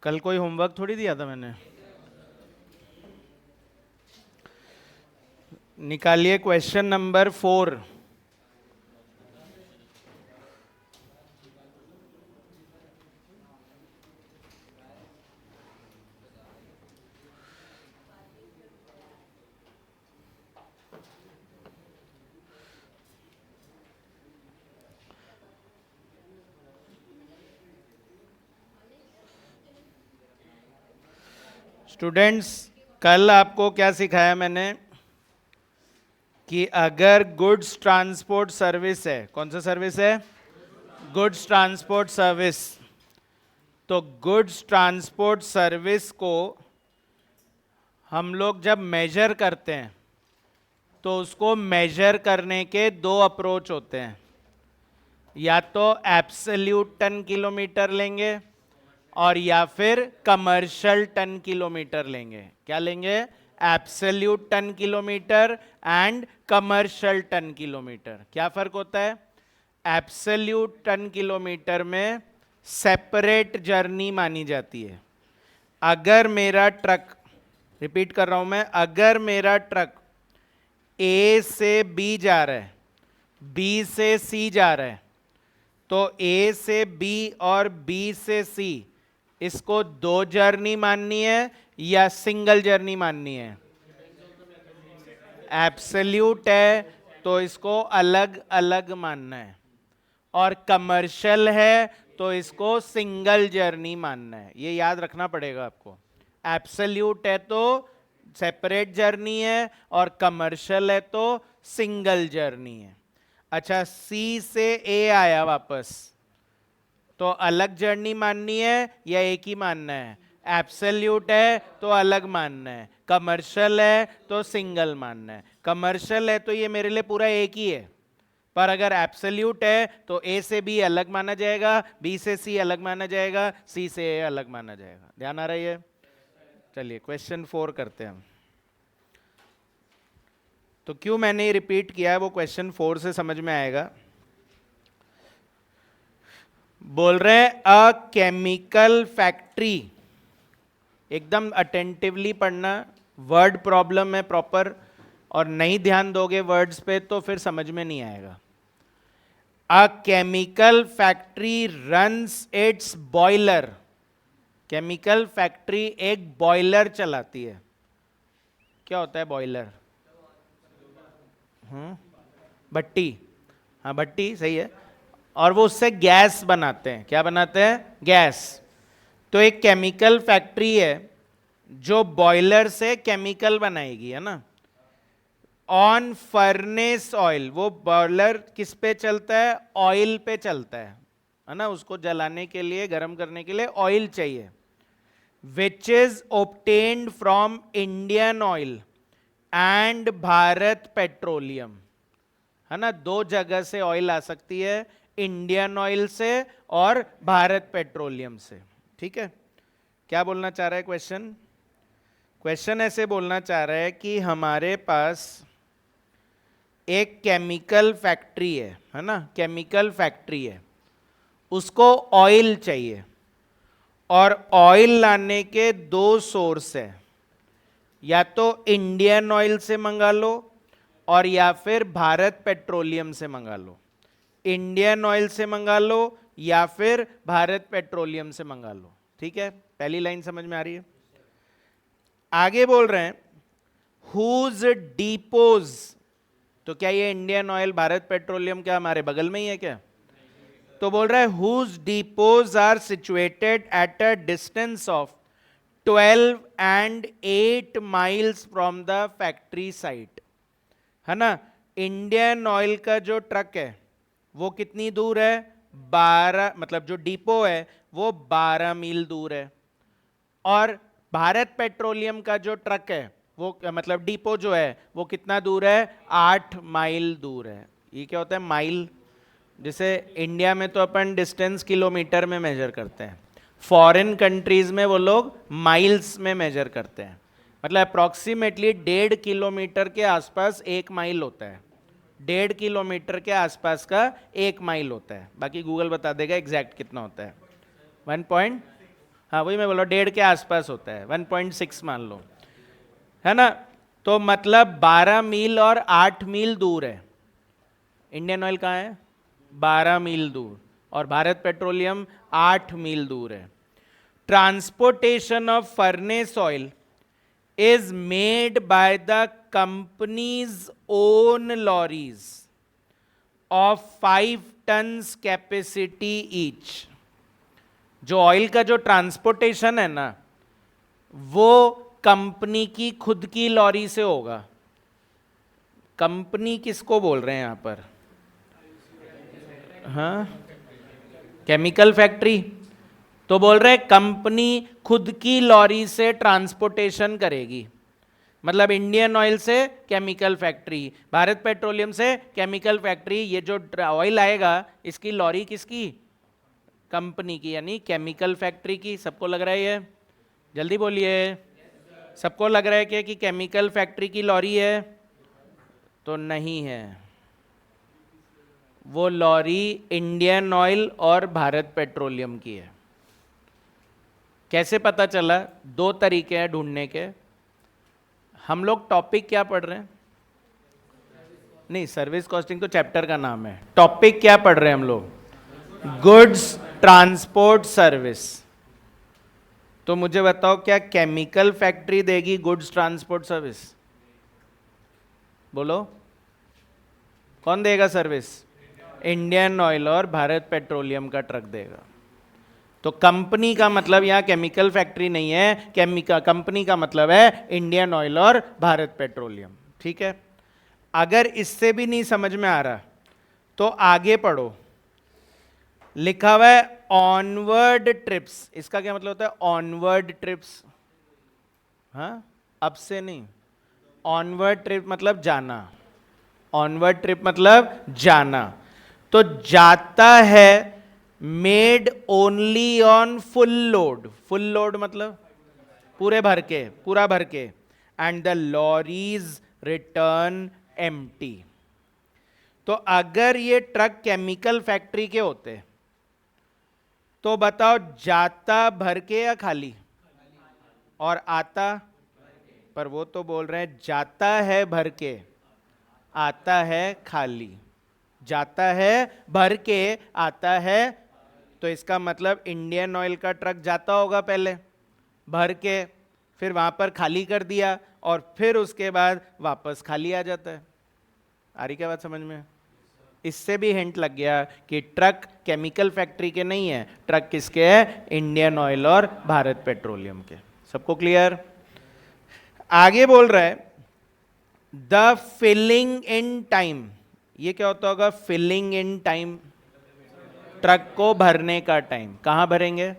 कल कोई होमवर्क थोड़ी दिया था मैंने। निकालिए क्वेश्चन नंबर 4। स्टूडेंट्स, कल आपको क्या सिखाया मैंने कि अगर गुड्स ट्रांसपोर्ट सर्विस है, कौन सा सर्विस है? Goods transport service. तो गुड्स ट्रांसपोर्ट सर्विस को हम लोग जब मेजर करते हैं तो उसको मेजर करने के दो अप्रोच होते हैं। या तो एब्सोल्यूट टन किलोमीटर लेंगे और या फिर कमर्शियल टन किलोमीटर लेंगे। क्या लेंगे? Absolute ton kilometre and commercial ton kilometre. क्या फर्क होता है? एब्सोल्यूट टन किलोमीटर में सेपरेट जर्नी मानी जाती है। अगर मेरा ट्रक, रिपीट कर रहा हूं मैं, अगर मेरा ट्रक ए से बी जा रहा है, बी से सी जा रहा है, तो ए से बी और बी से सी इसको दो जर्नी माननी है या सिंगल जर्नी माननी है? एब्सोल्यूट है तो इसको अलग अलग मानना है, और कमर्शियल है तो इसको सिंगल जर्नी मानना है। ये याद रखना पड़ेगा आपको। एब्सोल्यूट है तो सेपरेट जर्नी है और कमर्शियल है तो सिंगल जर्नी है। अच्छा, सी से ए आया वापस, तो अलग जर्नी माननी है या एक ही मानना है? एब्सोल्यूट है तो अलग मानना है, कमर्शियल है तो सिंगल मानना है। कमर्शियल है तो ये मेरे लिए पूरा एक ही है, पर अगर एब्सोल्यूट है तो ए से बी अलग माना जाएगा, बी से सी अलग माना जाएगा, सी से ए अलग माना जाएगा। ध्यान आ रही है? चलिए क्वेश्चन 4 करते हैं हम। तो क्यों मैंने रिपीट किया है वो क्वेश्चन 4 से समझ में आएगा। बोल रहे हैं अ केमिकल फैक्ट्री, एकदम अटेंटिवली पढ़ना, वर्ड प्रॉब्लम है प्रॉपर, और नहीं ध्यान दोगे वर्ड्स पे तो फिर समझ में नहीं आएगा। A chemical factory runs it's boiler. Chemical factory एक बॉयलर चलाती है। क्या होता है बॉयलर? भट्टी। हाँ, भट्टी सही है। और वो उससे गैस बनाते हैं। क्या बनाते हैं? गैस। तो एक केमिकल फैक्ट्री है जो बॉयलर से केमिकल बनाएगी, है ना। ऑन फर्नेस ऑयल, वो बॉयलर किस पे चलता है? ऑयल पे चलता है ना। उसको जलाने के लिए, गर्म करने के लिए ऑयल चाहिए, which is obtained from Indian oil and Bharat petroleum, है ना। दो जगह से ऑयल आ सकती है, इंडियन ऑयल से और भारत पेट्रोलियम से। ठीक है, क्या बोलना चाह रहा है क्वेश्चन? क्वेश्चन ऐसे बोलना चाह रहा है कि हमारे पास एक केमिकल फैक्ट्री है ना, केमिकल फैक्ट्री है, उसको ऑयल चाहिए, और ऑयल लाने के दो सोर्स है, या तो इंडियन ऑयल से मंगा लो और या फिर भारत पेट्रोलियम से मंगा लो। इंडियन ऑयल से मंगा लो या फिर भारत पेट्रोलियम से मंगा लो। ठीक है, पहली लाइन समझ में आ रही है? आगे बोल रहे हैं हुज डिपोज। तो क्या ये इंडियन ऑयल, भारत पेट्रोलियम क्या हमारे बगल में ही है क्या? तो बोल रहा है whose depots are situated at a distance of 12 and 8 miles from the factory site, है ना। इंडियन ऑयल का जो ट्रक है वो कितनी दूर है? 12, मतलब जो डिपो है वो 12 मील दूर है। और भारत पेट्रोलियम का जो ट्रक है वो, मतलब डिपो जो है वो कितना दूर है? 8 माइल दूर है। ये क्या होता है? माइल। जैसे इंडिया में तो अपन डिस्टेंस किलोमीटर में मेजर करते हैं, फॉरेन कंट्रीज में वो लोग माइल्स में मेजर करते हैं। मतलब अप्रॉक्सीमेटली 1.5 किलोमीटर के आसपास 1 माइल होता है। 1.5 किलोमीटर के आसपास का 1 माइल होता है। बाकी गूगल बता देगा एग्जैक्ट कितना होता है। 1 पॉइंट, हाँ वही मैं बोल रहा हूँ, 1.5 के आसपास होता है, 1.6 मान लो, है ना। तो मतलब 12 मील और 8 मील दूर है। इंडियन ऑयल कहाँ है? 12 मील दूर, और भारत पेट्रोलियम 8 मील दूर है। Transportation of furnace oil is made by the company's own lorries of 5 tons capacity each। जो ऑयल का जो ट्रांसपोर्टेशन है ना, वो कंपनी की खुद की लॉरी से होगा। कंपनी किसको बोल रहे हैं यहां पर? हाँ, केमिकल फैक्ट्री। तो बोल रहे कंपनी खुद की लॉरी से ट्रांसपोर्टेशन करेगी, मतलब इंडियन ऑयल से केमिकल फैक्ट्री, भारत पेट्रोलियम से केमिकल फैक्ट्री। ये जो ऑयल आएगा इसकी लॉरी किसकी? कंपनी की, यानी केमिकल फैक्ट्री की। सबको लग रहा है ये? जल्दी बोलिए। सबको लग रहा है कि केमिकल फैक्ट्री की लॉरी है? तो नहीं है, वो लॉरी इंडियन ऑयल और भारत पेट्रोलियम की है। कैसे पता चला? 2 तरीके हैं ढूंढने के। हम लोग टॉपिक क्या पढ़ रहे हैं? नहीं, सर्विस कॉस्टिंग तो चैप्टर का नाम है। टॉपिक क्या पढ़ रहे हैं हम लोग? Goods transport service. तो मुझे बताओ, क्या केमिकल फैक्ट्री देगी गुड्स ट्रांसपोर्ट सर्विस? बोलो, कौन देगा सर्विस? इंडियन ऑयल और भारत पेट्रोलियम का ट्रक देगा। तो कंपनी का मतलब यहां केमिकल फैक्ट्री नहीं है, कंपनी का मतलब है इंडियन ऑयल और भारत पेट्रोलियम। ठीक है, अगर इससे भी नहीं समझ में आ रहा तो आगे पढ़ो। लिखा हुआ है ऑनवर्ड ट्रिप्स। इसका क्या मतलब होता है? Onward trips. हाँ, अब से नहीं, ऑनवर्ड ट्रिप मतलब जाना। ऑनवर्ड ट्रिप मतलब जाना। तो जाता है made only on full load. Full load मतलब पूरे भर के, पूरा भर के। And the lorries return empty. तो अगर ये ट्रक केमिकल फैक्ट्री के होते तो बताओ, जाता भर के या खाली? और आता? पर वो तो बोल रहे हैं जाता है भर के, आता है खाली। जाता है भर के, आता है, तो इसका मतलब इंडियन ऑयल का ट्रक जाता होगा पहले भर के, फिर वहां पर खाली कर दिया, और फिर उसके बाद वापस खाली आ जाता है। आ रही क्या बात समझ में? इससे भी हिंट लग गया कि ट्रक केमिकल फैक्ट्री के नहीं है, ट्रक किसके है? इंडियन ऑयल और भारत पेट्रोलियम के। सबको क्लियर? आगे बोल रहा है द फिलिंग इन टाइम। ये क्या होता होगा? फिलिंग इन टाइम, ट्रक को भरने का टाइम। कहां भरेंगे?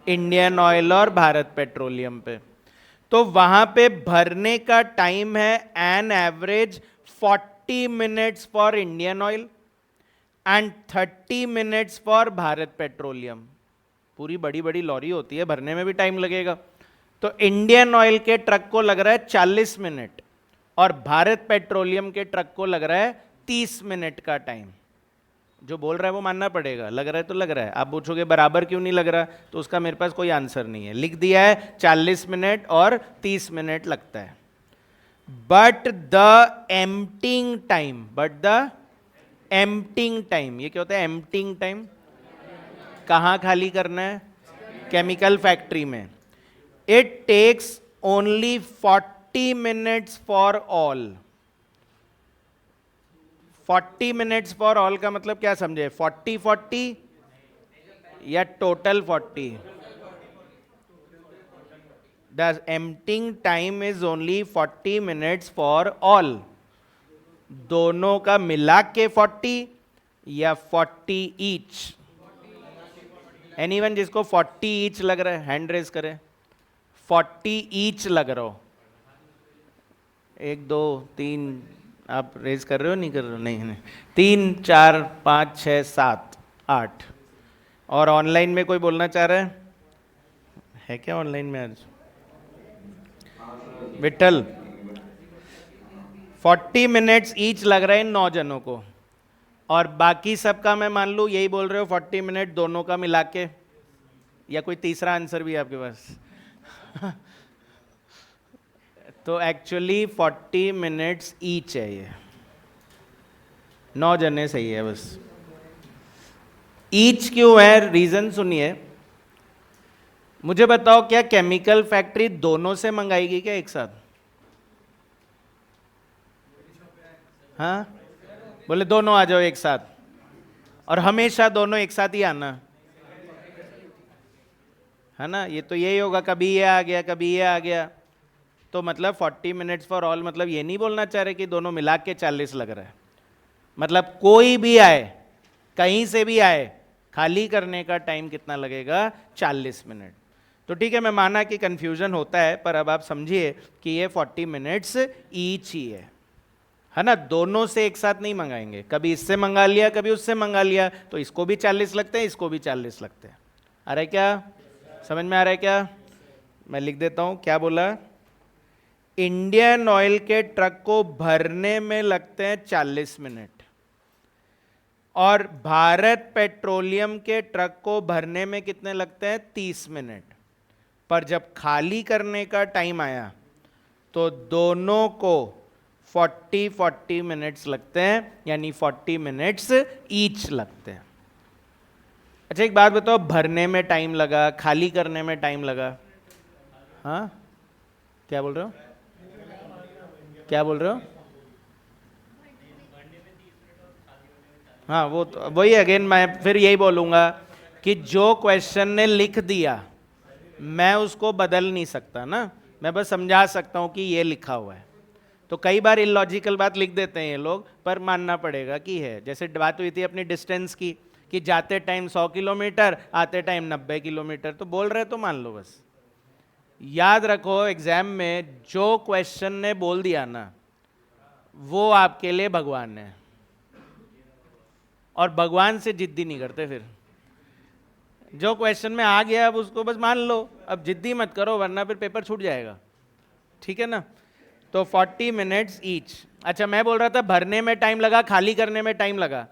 इंडियन ऑयल और भारत पेट्रोलियम पे। तो वहां पे भरने का टाइम है an average 40 minutes for Indian oil and 30 minutes for Bharat petroleum. पूरी बड़ी बड़ी लॉरी होती है, भरने में भी टाइम लगेगा। तो इंडियन ऑयल के ट्रक को लग रहा है 40 मिनट और भारत पेट्रोलियम के ट्रक को लग रहा है 30 मिनट का टाइम। जो बोल रहा है वो मानना पड़ेगा, लग रहा है तो लग रहा है। आप पूछोगे बराबर क्यों नहीं लग रहा, तो उसका मेरे पास कोई आंसर नहीं है। लिख दिया है 40 मिनट और 30 मिनट लगता है। बट द एम्प्टिंग टाइम, ये क्या होता है? Emptying time. कहां खाली करना है? केमिकल फैक्ट्री में। It takes only 40 minutes for all. 40 minutes for all का मतलब क्या समझे? 40-40 या total 40? The emptying time is only 40 minutes for all. दोनों का मिला के 40 या 40 ईच? एनीवन जिसको 40 ईच लग रहा है हैंड रेज करे। 40 ईच लग रहा हो? 1 2 3 आप रेज कर रहे हो? नहीं कर रहे हो? नहीं। 3 4 5 6 7 8। और ऑनलाइन में कोई बोलना चाह रहा है क्या ऑनलाइन में आज? विठल, 40 मिनट्स ईच लग रहा है इन 9 जनों को, और बाकी सबका मैं मान लूँ यही बोल रहे हो 40 मिनट दोनों का मिला के। या कोई तीसरा आंसर भी है आपके पास? तो एक्चुअली 40 मिनट्स ईच है ये, 9 जने सही है बस। ईच क्यों है, रीजन सुनिए। मुझे बताओ, क्या केमिकल फैक्ट्री दोनों से मंगाएगी क्या एक साथ? हाँ, बोले दोनों आ जाओ एक साथ, और हमेशा दोनों एक साथ ही आना है ना। ये तो यही होगा, कभी ये आ गया कभी ये आ गया। तो मतलब 40 मिनट्स फॉर ऑल, मतलब ये नहीं बोलना चाह रहे कि दोनों मिला के 40 लग रहा है। मतलब कोई भी आए, कहीं से भी आए, खाली करने का टाइम कितना लगेगा? 40 मिनट। तो ठीक है, मैं माना कि कंफ्यूजन होता है, पर अब आप समझिए कि ये 40 मिनट्स ईच ही है ना। दोनों से एक साथ नहीं मंगाएंगे, कभी इससे मंगा लिया कभी उससे मंगा लिया, तो इसको भी 40 लगते हैं, इसको भी 40 लगते हैं। आ रहा है क्या? समझ में आ रहा है क्या? मैं लिख देता हूं क्या बोला। इंडियन ऑयल के ट्रक को भरने में लगते हैं 40 मिनट, और भारत पेट्रोलियम के ट्रक को भरने में कितने लगते हैं? 30 मिनट। पर जब खाली करने का टाइम आया तो दोनों को 40 मिनट्स लगते हैं, यानी 40 मिनट्स ईच लगते हैं। अच्छा एक बात बताओ, भरने में टाइम लगा, खाली करने में टाइम लगा, हाँ क्या बोल रहे हो? क्या बोल रहे हो? हाँ, वो तो वही, अगेन मैं फिर यही बोलूंगा कि जो क्वेश्चन ने लिख दिया मैं उसको बदल नहीं सकता ना, मैं बस समझा सकता हूं कि ये लिखा हुआ है। तो कई बार इलॉजिकल बात लिख देते हैं ये लोग, पर मानना पड़ेगा कि है। जैसे बात हुई थी अपनी डिस्टेंस की, कि जाते टाइम 100 किलोमीटर, आते टाइम 90 किलोमीटर, तो बोल रहे तो मान लो बस। याद रखो, एग्जाम में जो क्वेश्चन ने बोल दिया ना, वो आपके लिए भगवान है, और भगवान से जिद्दी नहीं करते। फिर जो क्वेश्चन में आ गया अब उसको बस मान लो, अब जिद्दी मत करो वरना फिर पेपर छूट जाएगा, ठीक है ना। तो 40 मिनट्स ईच। अच्छा मैं बोल रहा था भरने में टाइम लगा, खाली करने में टाइम लगा,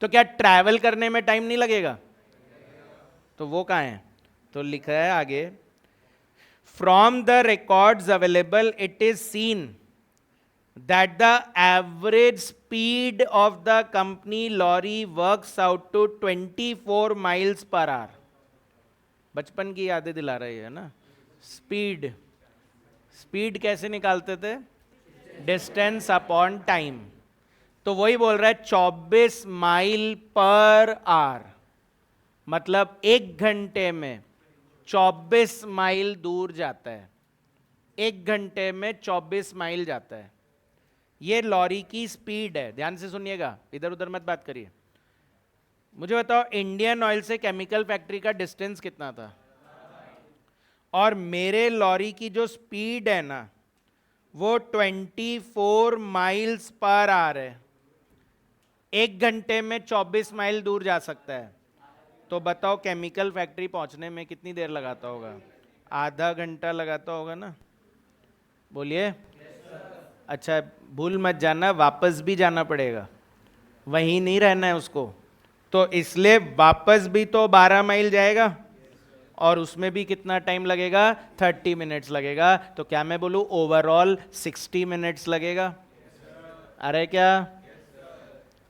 तो क्या ट्रैवल करने में टाइम नहीं लगेगा? तो वो कहाँ है? तो लिखा है आगे, from the records available it is seen that the average speed of the company lorry works out to 24 miles per hour। बचपन की यादें दिला रही है ना। स्पीड, स्पीड कैसे निकालते थे? Distance upon time. तो वही बोल रहा है 24 माइल पर आवर, मतलब 1 घंटे में 24 माइल दूर जाता है। 1 घंटे में 24 माइल जाता है। ये लॉरी की स्पीड है, ध्यान से सुनिएगा, इधर उधर मत बात करिए। मुझे बताओ, इंडियन ऑयल से केमिकल फैक्ट्री का डिस्टेंस कितना था? और मेरे लॉरी की जो स्पीड है ना, वो 24 माइल्स पर आवर है। 1 घंटे में 24 माइल दूर जा सकता है। तो बताओ केमिकल फैक्ट्री पहुंचने में कितनी देर लगाता होगा? आधा घंटा लगाता होगा ना। बोलिए। अच्छा भूल मत जाना, वापस भी जाना पड़ेगा, वहीं नहीं रहना है उसको। तो इसलिए वापस भी तो 12 माइल जाएगा, और उसमें भी कितना टाइम लगेगा? 30 मिनट्स लगेगा। तो क्या मैं बोलूं ओवरऑल 60 मिनट्स लगेगा? अरे क्या?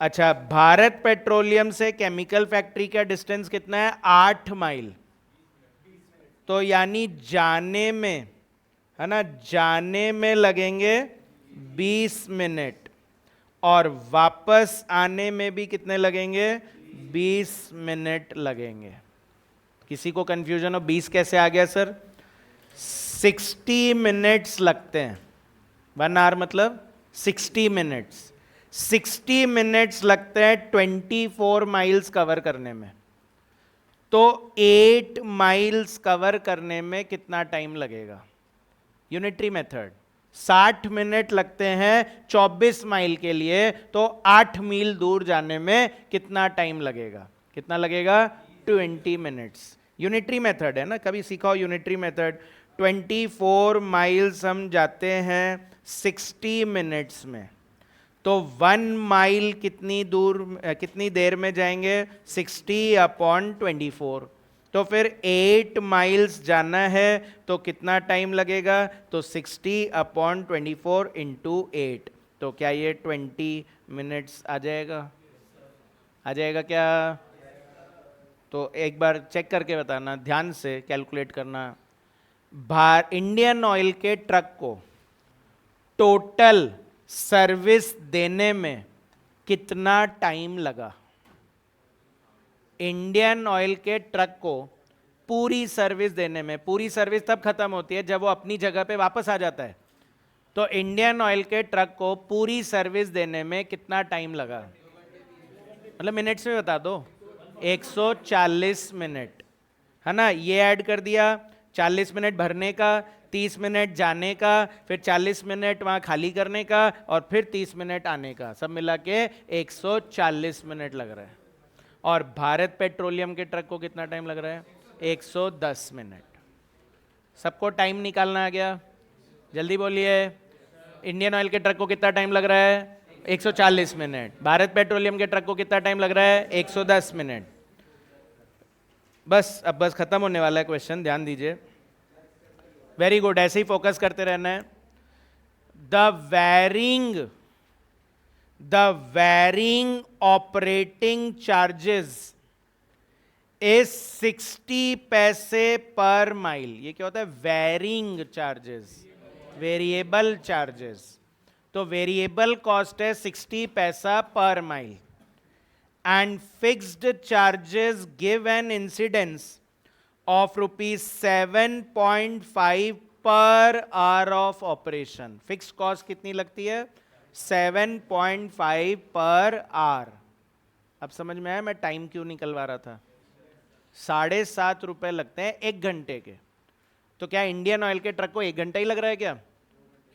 अच्छा, भारत पेट्रोलियम से केमिकल फैक्ट्री का डिस्टेंस कितना है? 8 माइल। तो यानी जाने में, है ना, जाने में लगेंगे 20 मिनट, और वापस आने में भी कितने लगेंगे? 20 मिनट लगेंगे। किसी को कंफ्यूजन हो 20 कैसे आ गया सर? 60 मिनट्स लगते हैं, 1 आवर मतलब 60 मिनट्स। 60 मिनट्स लगते हैं 24 माइल्स कवर करने में। तो 8 माइल्स कवर करने में कितना टाइम लगेगा? Unitary method. 60 मिनट लगते हैं 24 माइल के लिए, तो 8 मील दूर जाने में कितना टाइम लगेगा? कितना लगेगा? 20 मिनट्स। यूनिटरी मेथड है ना, कभी सीखा हो यूनिटरी मेथड। 24 माइल्स हम जाते हैं 60 मिनट्स में, तो 1 माइल कितनी दूर, कितनी देर में जाएंगे? 60 अपॉन 24, तो फिर 8 माइल्स जाना है तो कितना टाइम लगेगा? तो 60/24 इंटू 8, तो क्या ये 20 मिनट्स आ जाएगा? आ जाएगा क्या? तो एक बार चेक करके बताना, ध्यान से कैलकुलेट करना। इंडियन ऑयल के ट्रक को टोटल सर्विस देने में कितना टाइम लगा? इंडियन ऑयल के ट्रक को पूरी सर्विस देने में, पूरी सर्विस तब खत्म होती है जब वो अपनी जगह पे वापस आ जाता है, तो इंडियन ऑयल के ट्रक को पूरी सर्विस देने में कितना टाइम लगा? मतलब मिनट्स में बता दो। 140 मिनट, है ना? ये ऐड कर दिया, 40 मिनट भरने का, 30 मिनट जाने का, फिर 40 मिनट वहां खाली करने का, और फिर 30 मिनट आने का, सब मिला के 140 मिनट लग रहा है। और भारत पेट्रोलियम के ट्रक को कितना टाइम लग रहा है? 110 मिनट। सबको टाइम निकालना आ गया? जल्दी बोलिए। इंडियन ऑयल के ट्रक को कितना टाइम लग रहा है? 140 मिनट। भारत पेट्रोलियम के ट्रक को कितना टाइम लग रहा है? 110 मिनट। बस अब बस खत्म होने वाला है क्वेश्चन, ध्यान दीजिए। वेरी गुड, ऐसे ही फोकस करते रहना है। The varying operating charges is 60 पैसे पर माइल। ये क्या होता है? Varying charges, variable charges. तो वेरिएबल कॉस्ट है 60 पैसा per mile, and fixed charges give an incidence of ₹7.5 per hour of operation. Fix cost कितनी लगती है? 7.5 पर आवर। अब समझ में आया मैं टाइम क्यों निकलवा रहा था? 7.5 रुपए लगते हैं 1 घंटे के। तो क्या इंडियन ऑयल के ट्रक को 1 घंटा ही लग रहा है क्या?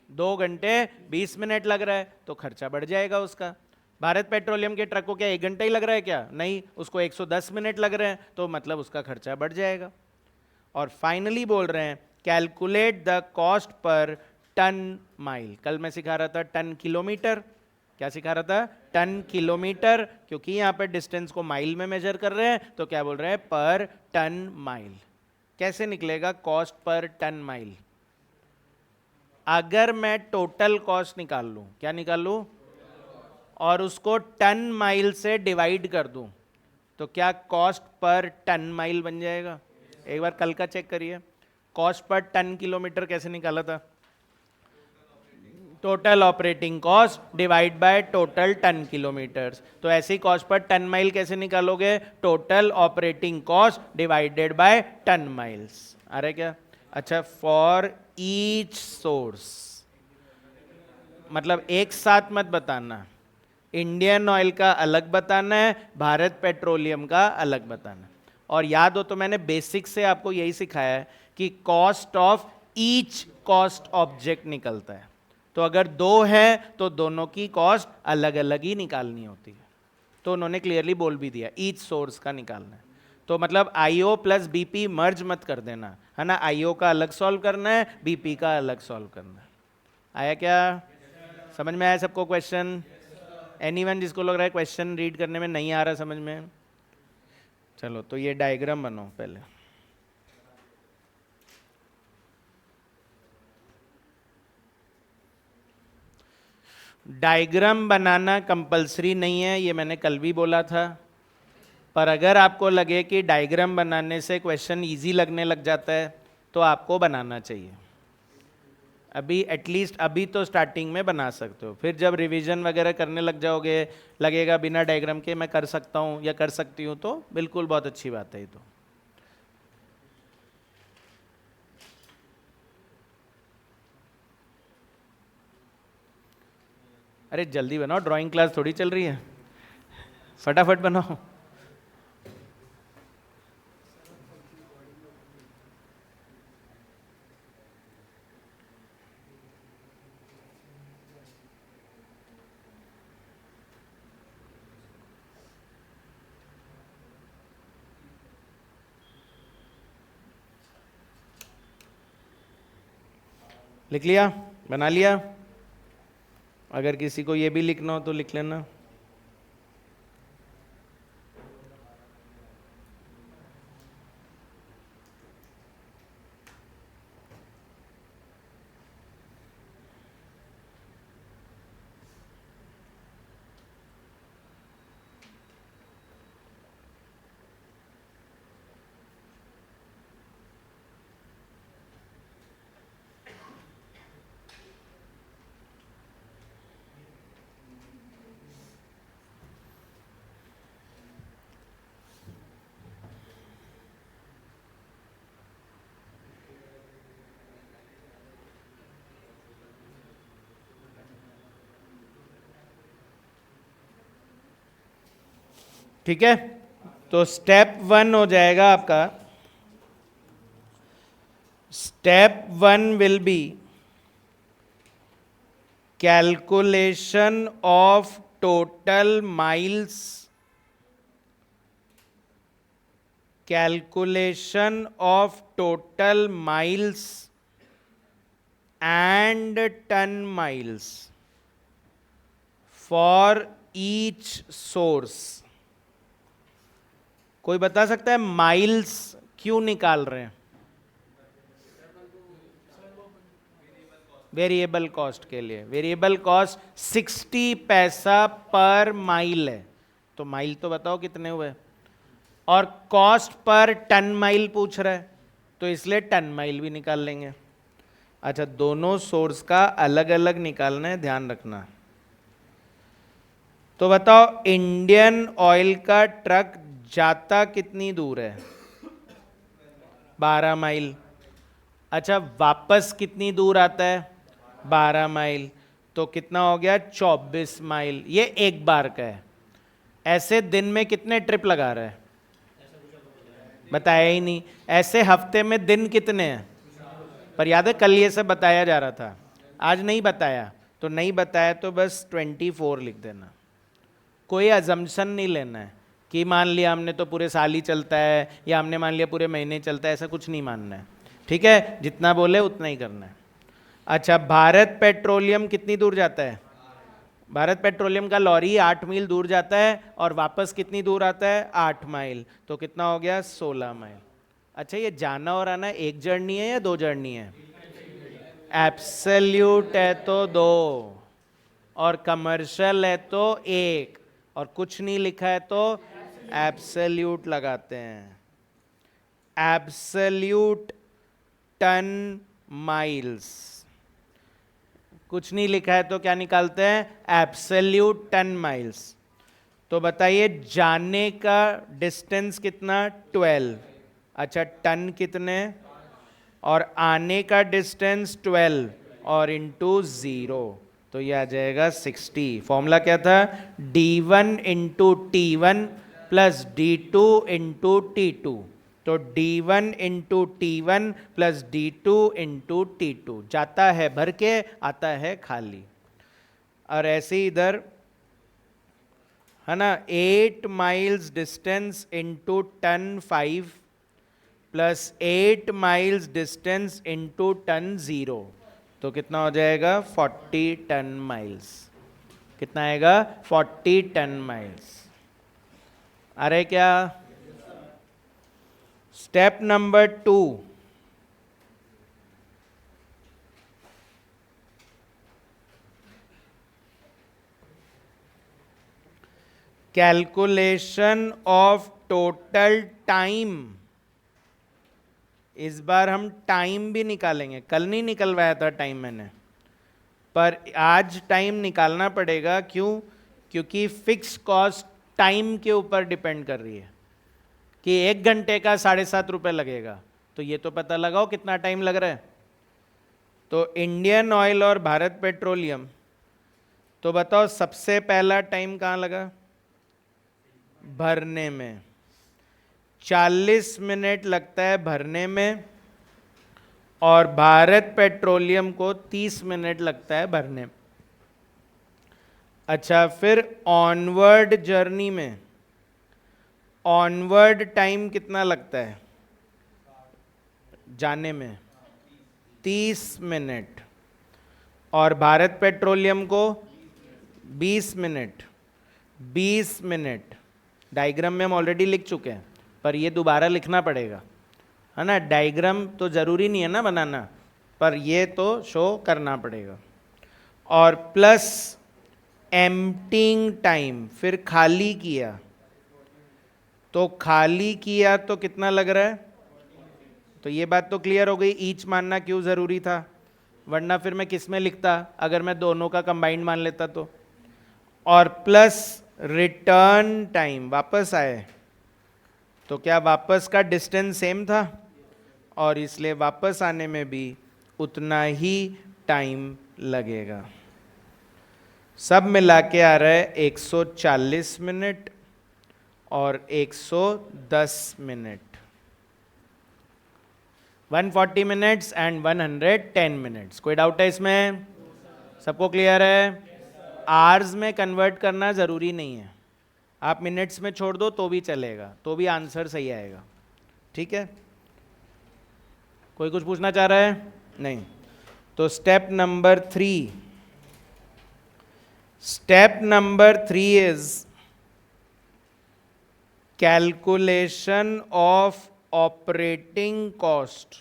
2 घंटे 20 मिनट लग रहा है, तो खर्चा बढ़ जाएगा उसका। भारत पेट्रोलियम के ट्रक को क्या 1 घंटा ही लग रहा है क्या? नहीं, उसको 110 मिनट लग रहे हैं, तो मतलब उसका खर्चा बढ़ जाएगा। और फाइनली बोल रहे हैं कैलकुलेट द कॉस्ट पर टन माइल। कल मैं सिखा रहा था टन किलोमीटर, क्या सिखा रहा था? टन किलोमीटर, क्योंकि यहां पर डिस्टेंस को माइल में मेजर कर रहे हैं, तो क्या बोल रहे हैं? पर टन माइल। कैसे निकलेगा कॉस्ट पर टन माइल? अगर मैं टोटल कॉस्ट निकाल लूं, क्या निकाल लूं? और उसको टन माइल से डिवाइड कर दूं, तो क्या कॉस्ट पर टन माइल बन जाएगा? एक बार कल का चेक करिए। कॉस्ट पर टन किलोमीटर कैसे निकाला था? Total operating cost divide by total ton kilometres. तो ऐसे ही कॉस्ट पर टन माइल कैसे निकालोगे? Total operating cost divided by ton miles. आ रहा है क्या? अच्छा, फॉर ईच सोर्स, मतलब एक साथ मत बताना। इंडियन ऑयल का अलग बताना है, भारत पेट्रोलियम का अलग बताना है। और याद हो तो मैंने बेसिक से आपको यही सिखाया है कि cost of each cost object निकलता है। तो अगर 2 है तो दोनों की कॉस्ट अलग अलग ही निकालनी होती है। तो उन्होंने क्लियरली बोल भी दिया ईच सोर्स का निकालना है। तो मतलब आईओ प्लस बीपी मर्ज मत कर देना, है ना? आईओ का अलग सॉल्व करना है, बीपी का अलग सॉल्व करना है। आया क्या? समझ में आया सबको क्वेश्चन? एनीवन जिसको लग रहा है क्वेश्चन रीड करने में नहीं आ रहा समझ में? चलो, तो ये डायग्राम बनो पहले। डायग्राम बनाना कंपलसरी नहीं है, ये मैंने कल भी बोला था। पर अगर आपको लगे कि डायग्राम बनाने से क्वेश्चन इजी लगने लग जाता है, तो आपको बनाना चाहिए। अभी एटलीस्ट अभी तो स्टार्टिंग में बना सकते हो, फिर जब रिवीजन वगैरह करने लग जाओगे, लगेगा बिना डायग्राम के मैं कर सकता हूँ या कर सकती हूँ, तो बिल्कुल बहुत अच्छी बात है ये तो। अरे जल्दी बनाओ, ड्राइंग क्लास थोड़ी चल रही है, फटाफट बनाओ। लिख लिया? बना लिया? अगर किसी को ये भी लिखना हो तो लिख लेना। ठीक है, तो स्टेप 1 हो जाएगा आपका, step 1 will be calculation of total miles, calculation of total miles and ton miles for each source. कोई बता सकता है माइल्स क्यों निकाल रहे हैं? वेरिएबल कॉस्ट के लिए। वेरिएबल कॉस्ट 60 पैसा पर माइल है, तो माइल तो बताओ कितने हुए, और कॉस्ट पर टन माइल पूछ रहा है, तो इसलिए टन माइल भी निकाल लेंगे। अच्छा, दोनों सोर्स का अलग अलग निकालना है, ध्यान रखना। तो बताओ इंडियन ऑयल का ट्रक जाता कितनी दूर है? 12 माइल। अच्छा, वापस कितनी दूर आता है? 12 माइल। तो कितना हो गया? 24 माइल। ये एक बार का है। ऐसे दिन में कितने ट्रिप लगा रहा है? बताया ही नहीं। ऐसे हफ्ते में दिन कितने हैं? पर याद है कल ये सब बताया जा रहा था, आज नहीं बताया, तो नहीं बताया तो बस 24 लिख देना। कोई अजम्पशन नहीं लेना है कि मान लिया हमने तो पूरे साल ही चलता है, या हमने मान लिया पूरे महीने चलता है, ऐसा कुछ नहीं मानना है। ठीक है, जितना बोले उतना ही करना है। अच्छा, भारत पेट्रोलियम कितनी दूर जाता है? भारत पेट्रोलियम का लॉरी 8 मील दूर जाता है और वापस कितनी दूर आता है? 8 माइल। तो कितना हो गया? 16 माइल। अच्छा, ये जाना और आना एक जर्नी है या 2 जर्नी है? एब्सोल्यूट है तो 2, और कमर्शियल है तो 1, और कुछ नहीं लिखा है तो एब्सोल्यूट लगाते हैं। Absolute ton miles. कुछ नहीं लिखा है तो क्या निकालते हैं? Absolute ton miles. तो बताइए जाने का डिस्टेंस कितना? 12। अच्छा, टन कितने? और आने का डिस्टेंस 12 और इंटू 0, तो ये आ जाएगा 60। फॉर्मूला क्या था? D1 into T1 plus D2 into T2। तो D1 into T1 plus D2 into T2। जाता है भर के, आता है खाली। और ऐसे ही इधर है ना, 8 miles distance into ton 5 plus 8 miles distance into ton 0, तो कितना हो जाएगा? 40 टन माइल्स। कितना आएगा? 40 टन माइल्स। अरे क्या? Step number 2, calculation of total time. इस बार हम टाइम भी निकालेंगे। कल नहीं निकलवाया था टाइम मैंने, पर आज टाइम निकालना पड़ेगा। क्यों? क्योंकि फिक्स कॉस्ट टाइम के ऊपर डिपेंड कर रही है कि 1 घंटे का 7.5 रुपये लगेगा, तो ये तो पता लगाओ कितना टाइम लग रहा है। तो इंडियन ऑयल और भारत पेट्रोलियम, तो बताओ सबसे पहला टाइम कहाँ लगा? भरने में। 40 मिनट लगता है भरने में, और भारत पेट्रोलियम को 30 मिनट लगता है भरने में। अच्छा, फिर ऑनवर्ड जर्नी में ऑनवर्ड टाइम कितना लगता है? जाने में 30 मिनट, और भारत पेट्रोलियम को 20 मिनट। 20 मिनट डायग्राम में हम ऑलरेडी लिख चुके हैं, पर ये दोबारा लिखना पड़ेगा, है ना। डायग्राम तो ज़रूरी नहीं है ना बनाना, पर ये तो शो करना पड़ेगा। और प्लस एम्प्टिंग टाइम, फिर खाली किया, तो खाली किया तो कितना लग रहा है? तो ये बात तो क्लियर हो गई, ईच मानना क्यों ज़रूरी था, वरना फिर मैं किस में लिखता अगर मैं दोनों का कंबाइंड मान लेता तो। और प्लस रिटर्न टाइम, वापस आए, तो क्या वापस का डिस्टेंस सेम था, और इसलिए वापस आने में भी उतना ही टाइम लगेगा। सब मिला के आ रहा है 140 मिनट, और 110 मिनट, 140 मिनट्स एंड 110 मिनट्स। कोई डाउट है इसमें? सबको क्लियर है? आवर्स में कन्वर्ट करना ज़रूरी नहीं है, आप मिनट्स में छोड़ दो तो भी चलेगा, तो भी आंसर सही आएगा। ठीक है, कोई कुछ पूछना चाह रहा है? नहीं। तो step number 3 is calculation of operating cost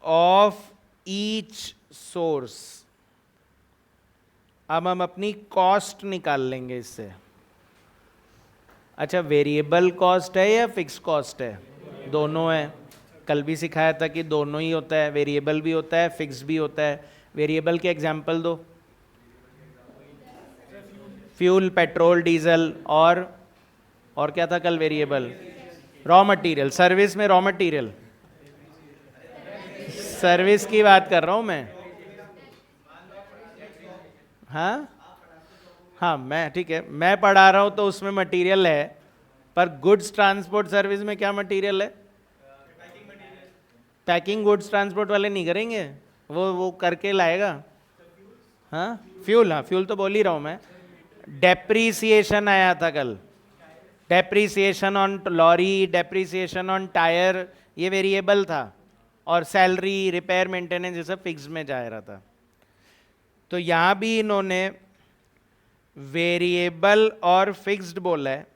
of each source. अब हम अपनी कॉस्ट निकाल लेंगे इससे। अच्छा, वेरिएबल कॉस्ट है या फिक्स कॉस्ट है? दोनों है। कल भी सिखाया था कि दोनों ही होता है, वेरिएबल भी होता है, फिक्स भी होता है। वेरिएबल के एग्जांपल दो। फ्यूल, पेट्रोल, डीजल, और क्या था कल वेरिएबल? Raw material. सर्विस में रॉ मटेरियल, सर्विस की बात कर रहा हूं मैं। हाँ, मैं ठीक है, मैं पढ़ा रहा हूं तो उसमें मटेरियल है, पर गुड्स ट्रांसपोर्ट सर्विस में क्या मटेरियल है? पैकिंग गुड्स ट्रांसपोर्ट वाले नहीं करेंगे, वो करके लाएगा। हाँ, फ्यूल, हाँ फ्यूल तो बोल ही रहा हूं मैं। डेप्रीसिएशन आया था कल, depreciation on lorry, depreciation on tyre, ये वेरिएबल था, और सैलरी, रिपेयर, मेंटेनेंस, ये सब फिक्स में जा रहा था। तो यहां भी इन्होंने वेरिएबल और फिक्स्ड बोला है,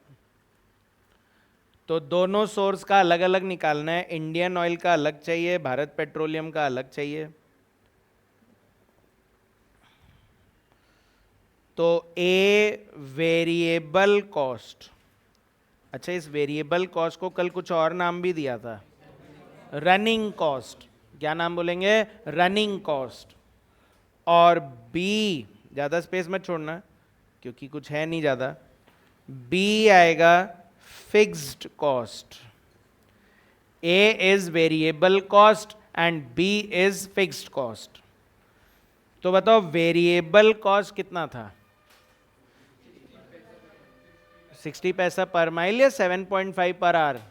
तो दोनों सोर्स का अलग अलग निकालना है। इंडियन ऑयल का अलग चाहिए, भारत पेट्रोलियम का अलग चाहिए। तो ए वेरिएबल कॉस्ट, अच्छा इस वेरिएबल कॉस्ट को कल कुछ और नाम भी दिया था, रनिंग कॉस्ट। क्या नाम बोलेंगे? Running cost. और बी, ज़्यादा स्पेस मत छोड़ना क्योंकि कुछ है नहीं ज़्यादा, बी आएगा fixed cost. A is variable cost and B is fixed cost. तो बताओ वेरिएबल कॉस्ट कितना था? 60 पैसा पर माइल या 7.5 पर आवर?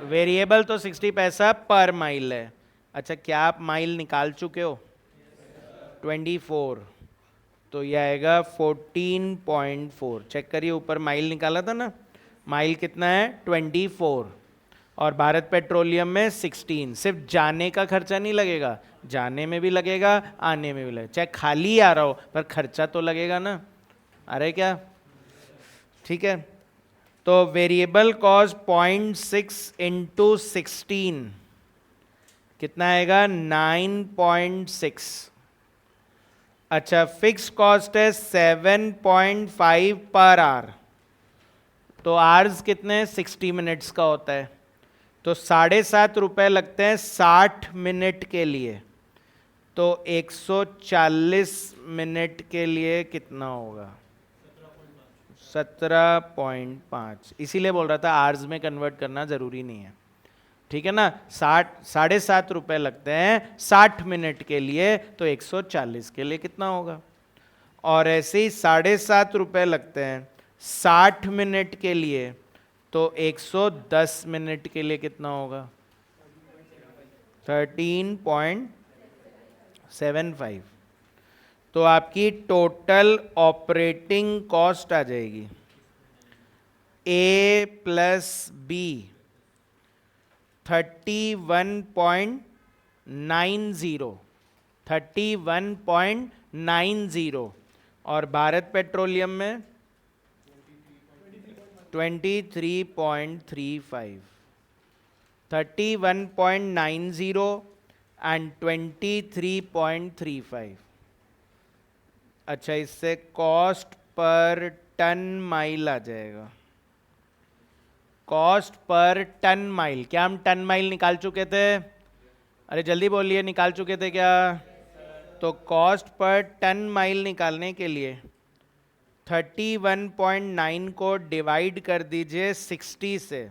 वेरिएबल तो 60 पैसा पर माइल है। अच्छा, क्या आप माइल निकाल चुके हो? 24, तो यह आएगा 14.4। चेक करिए, ऊपर माइल निकाला था ना, माइल कितना है? 24। और भारत पेट्रोलियम में 16। सिर्फ जाने का खर्चा नहीं लगेगा, जाने में भी लगेगा, आने में भी लगेगा, चाहे खाली आ रहा हो पर खर्चा तो लगेगा ना। अरे क्या, ठीक है। तो वेरिएबल कॉस्ट 0.6 इंटू 16 कितना आएगा? 9.6। अच्छा, फिक्स कॉस्ट है 7.5 पर आवर, तो आवर्स कितने? 60 मिनट्स का होता है, तो 7.5 रुपए लगते हैं 60 मिनट के लिए। तो 140 मिनट के लिए कितना होगा? 17.5। इसीलिए बोल रहा था आवर्स में कन्वर्ट करना जरूरी नहीं है, ठीक है ना। 7.5 लगते हैं 60 मिनट के लिए, तो 140 के लिए कितना होगा? और ऐसे ही 7.5 लगते हैं 60 मिनट के लिए, तो 110 मिनट के लिए कितना होगा? 13.75। तो आपकी टोटल ऑपरेटिंग कॉस्ट आ जाएगी ए प्लस बी 31.90, और भारत पेट्रोलियम में 23.35। 31.90 एंड 23.35। अच्छा, इससे कॉस्ट पर टन माइल आ जाएगा। कॉस्ट पर टन माइल, क्या हम टन माइल निकाल चुके थे? अरे जल्दी बोलिए, निकाल चुके थे क्या? तो कॉस्ट पर टन माइल निकालने के लिए 31.9 को डिवाइड कर दीजिए 60 से।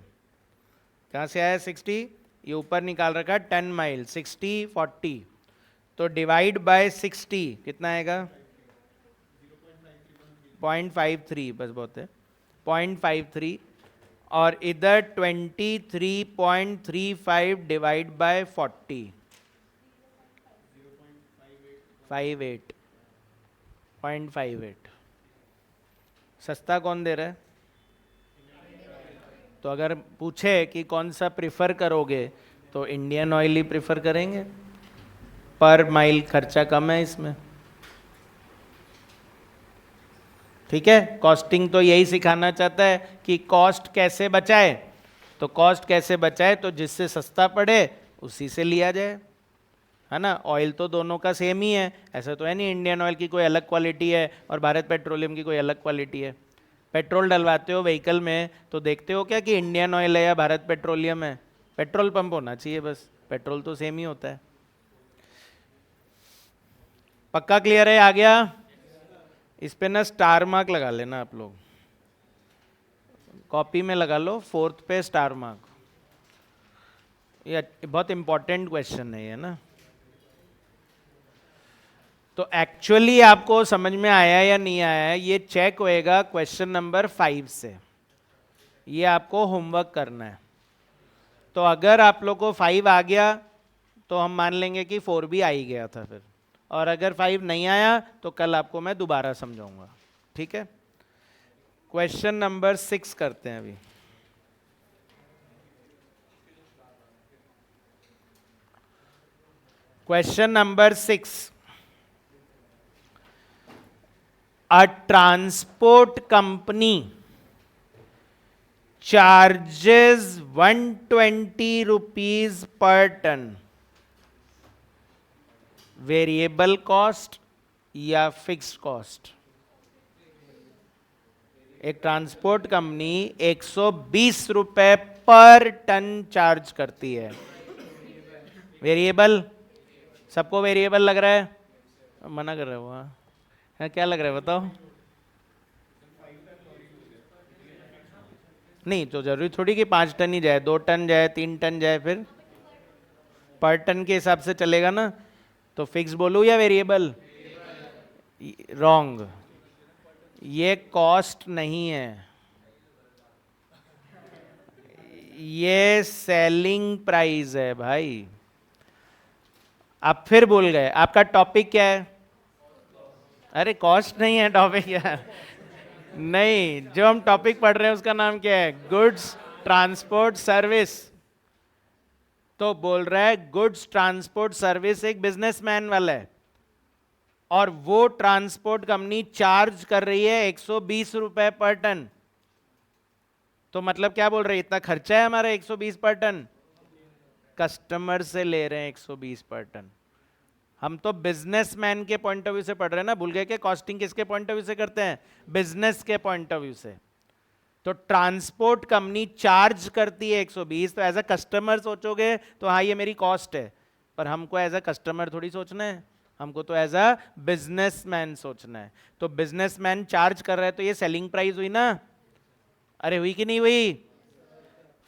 कहाँ से आया 60? ये ऊपर निकाल रखा टन माइल, 60 40, तो डिवाइड बाय 60 कितना आएगा? 0.53 बस बहुत है, 0.53, और इधर 23.35 डिवाइड बाय 40, 0.58 सस्ता कौन दे रहा है? तो अगर पूछे कि कौन सा प्रिफर करोगे तो इंडियन ऑयल ही प्रिफर करेंगे, पर माइल खर्चा कम है इसमें। ठीक है, कॉस्टिंग तो यही सिखाना चाहता है कि कॉस्ट कैसे बचाए, तो कॉस्ट कैसे बचाए तो जिससे सस्ता पड़े उसी से लिया जाए, है ना। ऑयल तो दोनों का सेम ही है, ऐसा तो है नहीं इंडियन ऑयल की कोई अलग क्वालिटी है और भारत पेट्रोलियम की कोई अलग क्वालिटी है। पेट्रोल डलवाते हो व्हीकल में तो देखते हो क्या कि इंडियन ऑयल है या भारत पेट्रोलियम है? पेट्रोल पंप होना चाहिए बस, पेट्रोल तो सेम ही होता है। पक्का क्लियर है? आ गया? इस पे ना स्टार मार्क लगा लेना आप लोग, कॉपी में लगा लो, 4th पे स्टार मार्क। ये बहुत इंपॉर्टेंट क्वेश्चन है ये ना। तो एक्चुअली आपको समझ में आया या नहीं आया ये चेक होएगा क्वेश्चन नंबर 5 से, ये आपको होमवर्क करना है। तो अगर आप लोग को 5 आ गया तो हम मान लेंगे कि 4 भी आ ही गया था फिर, और अगर 5 नहीं आया तो कल आपको मैं दोबारा समझाऊंगा। ठीक है, क्वेश्चन नंबर 6 करते हैं अभी। Question number 6, a transport company charges 120 rupees per ton, variable cost या फिक्स्ड कॉस्ट? एक ट्रांसपोर्ट कंपनी 120 रुपए पर टन चार्ज करती है, वेरिएबल? सबको वेरिएबल लग रहा है? मना कर रहे हो? हाँ, क्या लग रहा है बताओ? नहीं तो जरूरी थोड़ी कि 5 टन ही जाए, 2 टन जाए, 3 टन जाए, फिर पर टन के हिसाब से चलेगा ना। तो फिक्स बोलूं या वेरिएबल? रॉन्ग, ये कॉस्ट नहीं है, ये सेलिंग प्राइस है भाई। आप फिर भूल गए, आपका टॉपिक क्या है? अरे कॉस्ट नहीं है टॉपिक, यार नहीं, जो हम टॉपिक पढ़ रहे हैं उसका नाम क्या है? Goods transport service. तो बोल रहा है गुड्स ट्रांसपोर्ट सर्विस एक बिजनेसमैन वाला है, और वो ट्रांसपोर्ट कंपनी चार्ज कर रही है 120 रुपए पर टन। तो मतलब क्या बोल रहे हैं? इतना खर्चा है हमारा 120 पर टन, कस्टमर से ले रहे हैं 120 पर टन। हम तो बिजनेसमैन के पॉइंट ऑफ व्यू से पढ़ रहे हैं ना, भूल गए कि कॉस्टिंग किसके पॉइंट ऑफ व्यू से करते हैं? बिजनेस के पॉइंट ऑफ व्यू से। तो ट्रांसपोर्ट कंपनी चार्ज करती है 120, तो एज अ कस्टमर सोचोगे तो हाँ ये मेरी कॉस्ट है, पर हमको एज अ कस्टमर थोड़ी सोचना है, हमको तो एज अ बिजनेसमैन सोचना है। तो बिजनेसमैन चार्ज कर रहा है तो ये सेलिंग प्राइस हुई ना? अरे हुई कि नहीं हुई?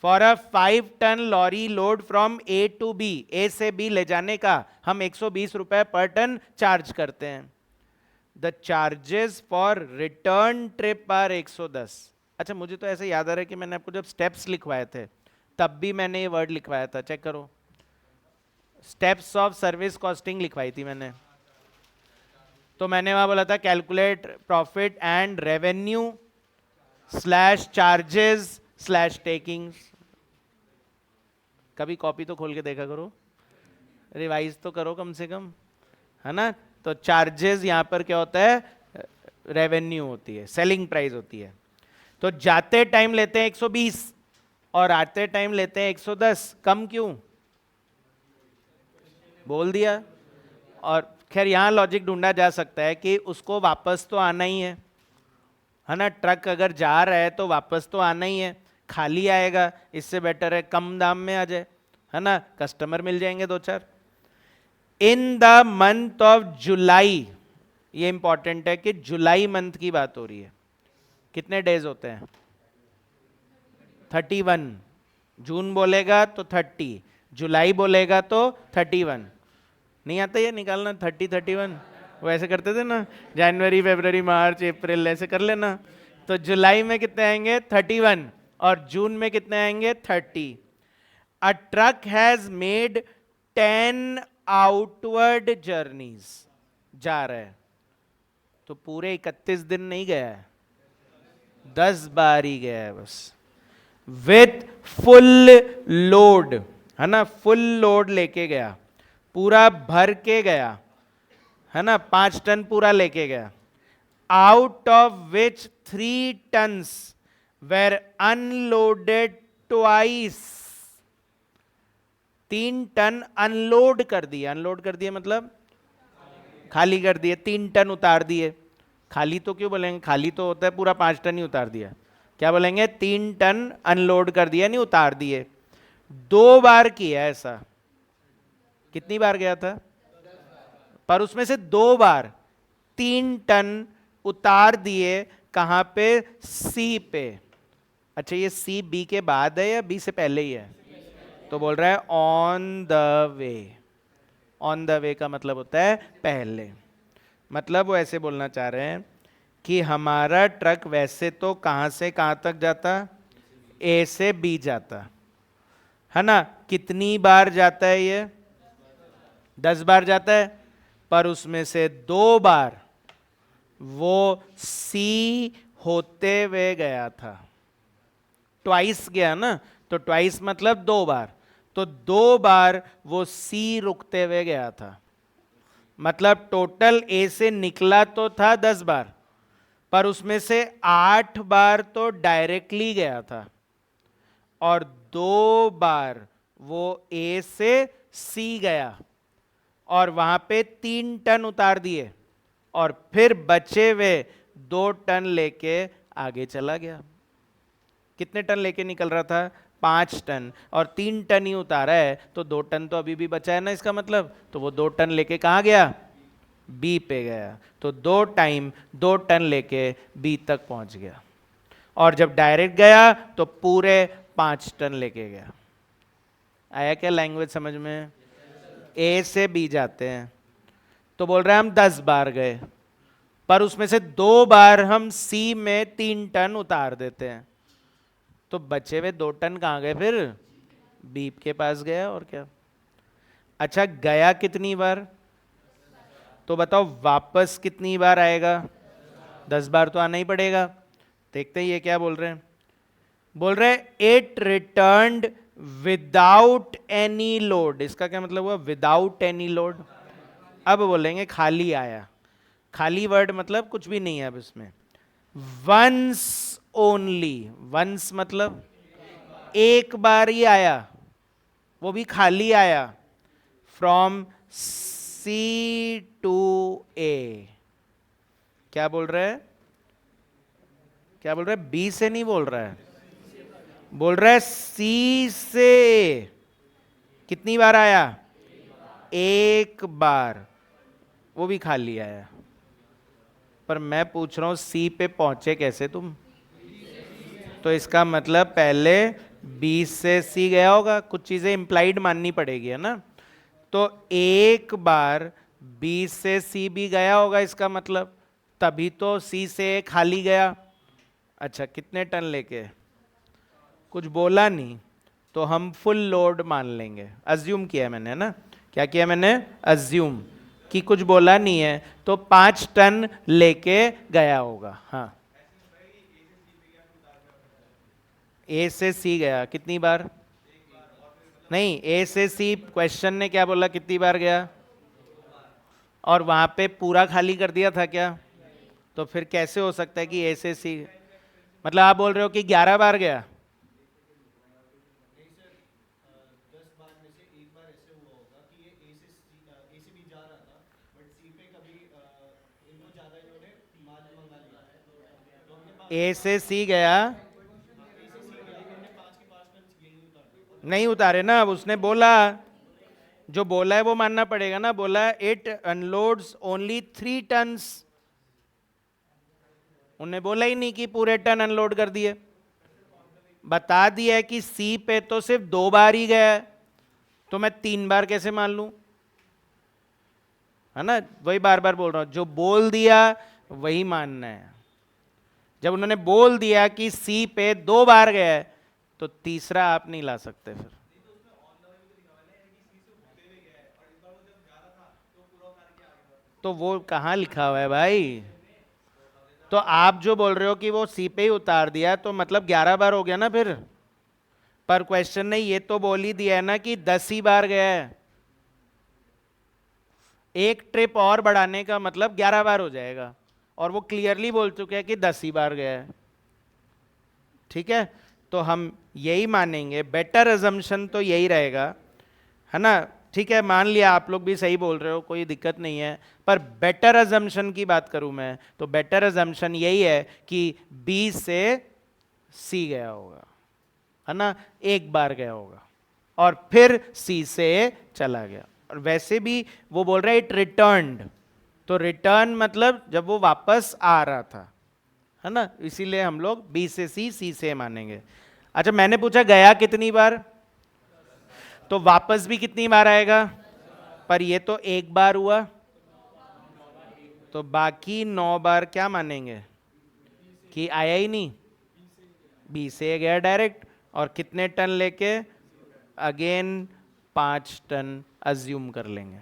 For a 5 ton lorry load from A to B, A से बी ले जाने का हम 120 रुपए पर टन चार्ज करते हैं। The charges for return trip are 110। अच्छा, मुझे तो ऐसे याद आ रहा है कि मैंने आपको जब स्टेप्स लिखवाए थे तब भी मैंने ये वर्ड लिखवाया था, चेक करो, स्टेप्स ऑफ सर्विस कॉस्टिंग लिखवाई थी मैंने। तो मैंने वहां बोला था calculate profit and revenue slash charges slash taking. कभी कॉपी तो खोल के देखा करो, रिवाइज तो करो कम से कम, है ना। तो चार्जेस यहां पर क्या होता है? रेवेन्यू होती है, सेलिंग प्राइस होती है। तो जाते टाइम लेते हैं 120 और आते टाइम लेते हैं 110, कम क्यों? बोल दिया। और खैर यहां लॉजिक ढूंढा जा सकता है कि उसको वापस तो आना ही है ना। ट्रक अगर जा रहा है तो वापस तो आना ही है, खाली आएगा, इससे बेटर है कम दाम में आ जाए, है ना, कस्टमर मिल जाएंगे 2-4। इन द मंथ ऑफ जुलाई, ये इंपॉर्टेंट है कि जुलाई मंथ की बात हो रही है, कितने डेज होते हैं? 31। जून बोलेगा तो 30, जुलाई बोलेगा तो 31। नहीं आता ये निकालना 30 31? वो ऐसे करते थे ना, जनवरी फरवरी मार्च अप्रैल ऐसे कर लेना। तो जुलाई में कितने आएंगे 31 और जून में कितने आएंगे 30। A truck has made 10 outward journeys, जा रहा है तो पूरे 31 दिन नहीं गया है, 10 बार ही गया है बस। विथ फुल लोड, है ना, फुल लोड लेके गया, पूरा भर के गया, है ना, 5 टन पूरा लेके गया। Out of which 3 tons were unloaded twice, 3 ton unload कर दिए। अनलोड कर दिए मतलब खाली कर दिए, 3 टन उतार दिए। खाली तो क्यों बोलेंगे, खाली तो होता है पूरा 5 टन ही उतार दिया। क्या बोलेंगे, 3 टन अनलोड कर दिया, नहीं उतार दिए। 2 बार किया ऐसा। कितनी बार गया था, पर उसमें से 2 बार 3 टन उतार दिए। कहां पे, सी पे। अच्छा ये सी बी के बाद है या बी से पहले ही है? तो बोल रहा है on the way. On the way का मतलब होता है पहले। मतलब वो ऐसे बोलना चाह रहे हैं कि हमारा ट्रक वैसे तो कहां से कहां तक जाता, ए से बी जाता, है ना। कितनी बार जाता है ये, 10 बार जाता है, पर उसमें से 2 बार वो सी होते हुए गया था। ट्वाइस गया ना, तो ट्वाइस मतलब 2 बार, तो 2 बार वो सी रुकते हुए गया था। मतलब टोटल ए से निकला तो था 10 बार, पर उसमें से 8 बार तो डायरेक्टली गया था और 2 बार वो ए से सी गया और वहां पे 3 टन उतार दिए और फिर बचे हुए 2 टन लेके आगे चला गया। कितने टन लेके निकल रहा था, 5 टन, और 3 टन ही उतारा है, तो 2 टन तो अभी भी बचा है ना इसका मतलब। तो वो 2 टन लेके कहां गया, बी पे गया। तो 2 टन लेके बी तक पहुंच गया। और जब डायरेक्ट गया तो पूरे 5 टन लेके गया। आया क्या लैंग्वेज समझ में? ए से बी जाते हैं तो बोल रहे हैं हम 10 बार गए, पर उसमें से 2 बार हम सी में 3 टन उतार देते हैं, तो बचे हुए 2 टन कहां गए फिर, बी के पास गया और क्या। अच्छा गया कितनी बार, तो बताओ वापस कितनी बार आएगा, 10 बार तो आना ही पड़ेगा। देखते हैं ये क्या बोल रहे हैं। बोल रहे हैं it returned without any load. इसका क्या मतलब हुआ, विदाउट एनी लोड। अब बोलेंगे खाली आया। खाली वर्ड मतलब कुछ भी नहीं है अब इसमें। वंस ओनली, वंस मतलब एक बार ही आया, वो भी खाली आया। फ्रॉम सी टू ए। क्या बोल रहे हैं, क्या बोल रहा है, बी से नहीं बोल रहा है, बोल रहा है सी से। कितनी बार आया, एक बार, वो भी खाली आया। पर मैं पूछ रहा हूं सी पे पहुंचे कैसे तुम, तो इसका मतलब पहले बी से सी गया होगा, कुछ चीजें इंप्लाइड माननी पड़ेगी, है ना। तो एक बार बी से सी भी गया होगा इसका मतलब, तभी तो सी से खाली गया। अच्छा कितने टन लेके, कुछ बोला नहीं, तो हम फुल लोड मान लेंगे। अज्यूम किया मैंने, है ना, क्या किया मैंने, अज्यूम कि कुछ बोला नहीं है, तो 5 टन लेके गया होगा। हाँ ए से सी गया कितनी बार, नहीं ए से सी क्वेश्चन ने क्या बोला कितनी बार गया, और वहां पे पूरा खाली कर दिया था क्या, तो फिर कैसे हो सकता है कि ए से सी, मतलब आप बोल रहे हो कि 11 बार गया। ए से सी गया, नहीं उतारे ना, अब उसने बोला, जो बोला है वो मानना पड़ेगा ना। बोला इट अनलोड्स ओनली 3 टन्स, उन्होंने बोला ही नहीं कि पूरे टन अनलोड कर दिए। बता दिया है कि सी पे तो सिर्फ 2 बार ही गया है, तो मैं 3 बार कैसे मान लूं। है ना, वही बार बार बोल रहा हूं, जो बोल दिया वही मानना है। जब उन्होंने बोल दिया कि सी पे 2 बार गया है तो तीसरा आप नहीं ला सकते फिर। तो वो कहाँ लिखा हुआ है भाई? तो आप जो बोल रहे हो कि वो सी पे ही उतार दिया तो मतलब 11 बार हो गया ना फिर। पर क्वेश्चन ने ये तो बोल ही दिया है ना कि 10 ही बार गया है। एक ट्रिप और बढ़ाने का मतलब 11 बार हो जाएगा, और वो क्लियरली बोल चुके हैं कि 10 ही बार गया है। ठीक है, तो हम यही मानेंगे, बेटर अजम्पशन तो यही रहेगा, है ना। ठीक है, मान लिया आप लोग भी सही बोल रहे हो, कोई दिक्कत नहीं है, पर बेटर अजम्पशन की बात करूं मैं तो बेटर अजम्पशन यही है कि बी से सी गया होगा, है ना, एक बार गया होगा और फिर सी से चला गया। और वैसे भी वो बोल रहा है इट रिटर्न्ड, तो रिटर्न मतलब जब वो वापस आ रहा था, है ना, इसीलिए हम लोग बी से सी से मानेंगे। अच्छा, मैंने पूछा गया कितनी बार, तो वापस भी कितनी बार आएगा, पर ये तो एक बार हुआ, तो बाकी 9 बार क्या मानेंगे कि आया ही नहीं, बी से गया डायरेक्ट, और कितने टन लेके, अगेन 5 टन अज्यूम कर लेंगे,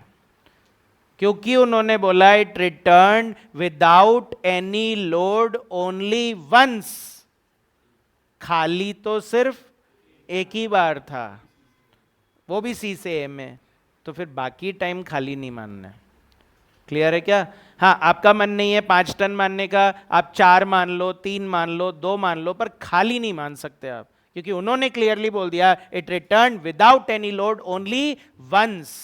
क्योंकि उन्होंने बोला it return without any load only once, खाली तो सिर्फ एक ही बार था, वो भी सी से ए में, तो फिर बाकी टाइम खाली नहीं मानना है। क्लियर है क्या? हाँ, आपका मन नहीं है 5 टन मानने का, आप 4 मान लो, 3 मान लो, 2 मान लो, पर खाली नहीं मान सकते आप, क्योंकि उन्होंने क्लियरली बोल दिया it return without any load only once.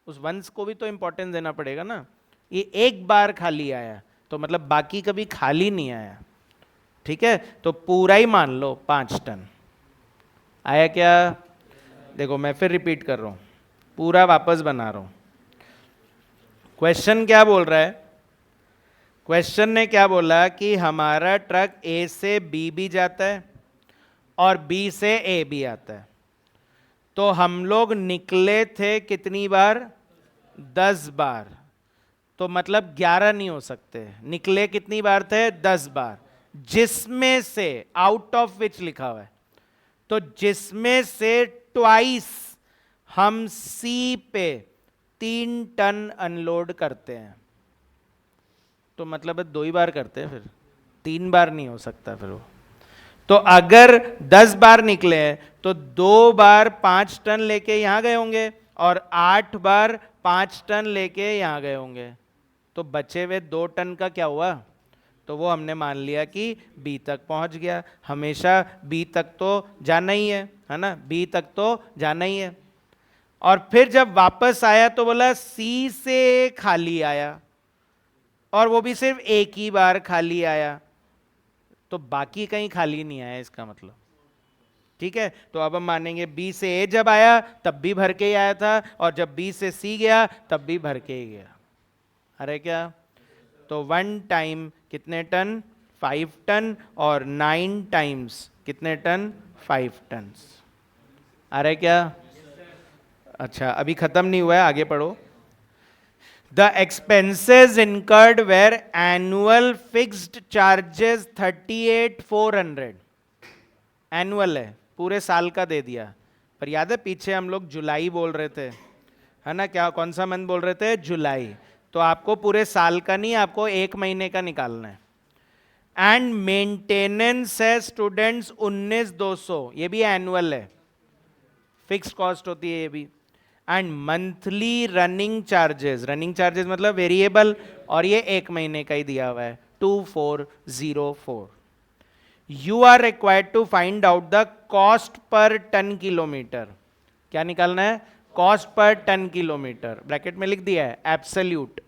उस वंस को भी तो इंपॉर्टेंस देना पड़ेगा ना, ये एक बार खाली आया तो मतलब बाकी कभी खाली नहीं आया। ठीक है, तो पूरा ही मान लो 5 टन आया क्या? देखो मैं फिर रिपीट कर रहा हूं, पूरा वापस बना रहा हूं। क्वेश्चन क्या बोल रहा है? क्वेश्चन ने क्या बोला कि हमारा ट्रक ए से बी भी जाता है और बी से ए भी आता है, तो हम लोग निकले थे कितनी बार? 10 बार, तो मतलब 11 नहीं हो सकते, निकले कितनी बार थे? 10 बार, जिसमें से आउट ऑफ विच लिखा हुआ है, तो जिसमें से ट्वाइस हम सी पे 3 टन अनलोड करते हैं, तो मतलब 2 ही बार करते हैं, फिर 3 बार नहीं हो सकता फिर वो। तो अगर 10 बार निकले हैं तो 2 बार 5 टन लेके यहां गए होंगे और 8 बार 5 टन लेके यहां गए होंगे, तो बचे हुए 2 टन का क्या हुआ? तो वो हमने मान लिया कि बी तक पहुंच गया, हमेशा बी तक तो जाना ही है ना, बी तक तो जाना ही है। और फिर जब वापस आया तो बोला सी से खाली आया, और वो भी सिर्फ एक ही बार खाली आया, तो बाकी कहीं खाली नहीं आया इसका मतलब। ठीक है, तो अब हम मानेंगे बी से ए जब आया तब भी भर के ही आया था, और जब बी से सी गया तब भी भर के ही गया। अरे क्या? तो 1 टाइम कितने टन? 5 टन, और 9 टाइम्स कितने टन? 5 टन। अरे क्या? अच्छा, अभी खत्म नहीं हुआ है, आगे पढ़ो। The expenses incurred were annual fixed charges 38,400। Annual है, पूरे साल का दे दिया, पर याद है पीछे हम लोग जुलाई बोल रहे थे, है ना, क्या कौन सा मंथ बोल रहे थे? जुलाई। तो आपको पूरे साल का नहीं, आपको 1 महीने का निकालना है। एंड मेंटेनेंस है स्टूडेंट्स 19,200, ये भी एनुअल है, फिक्स कॉस्ट होती है ये भी। एंड मंथली रनिंग चार्जेस मतलब वेरिएबल, और ये 1 महीने का ही दिया हुआ है 2404। You are required to find out the cost पर टन किलोमीटर। क्या निकालना है? Cost per ton kilometre, bracket में लिख दिया है एब्सोल्यूट,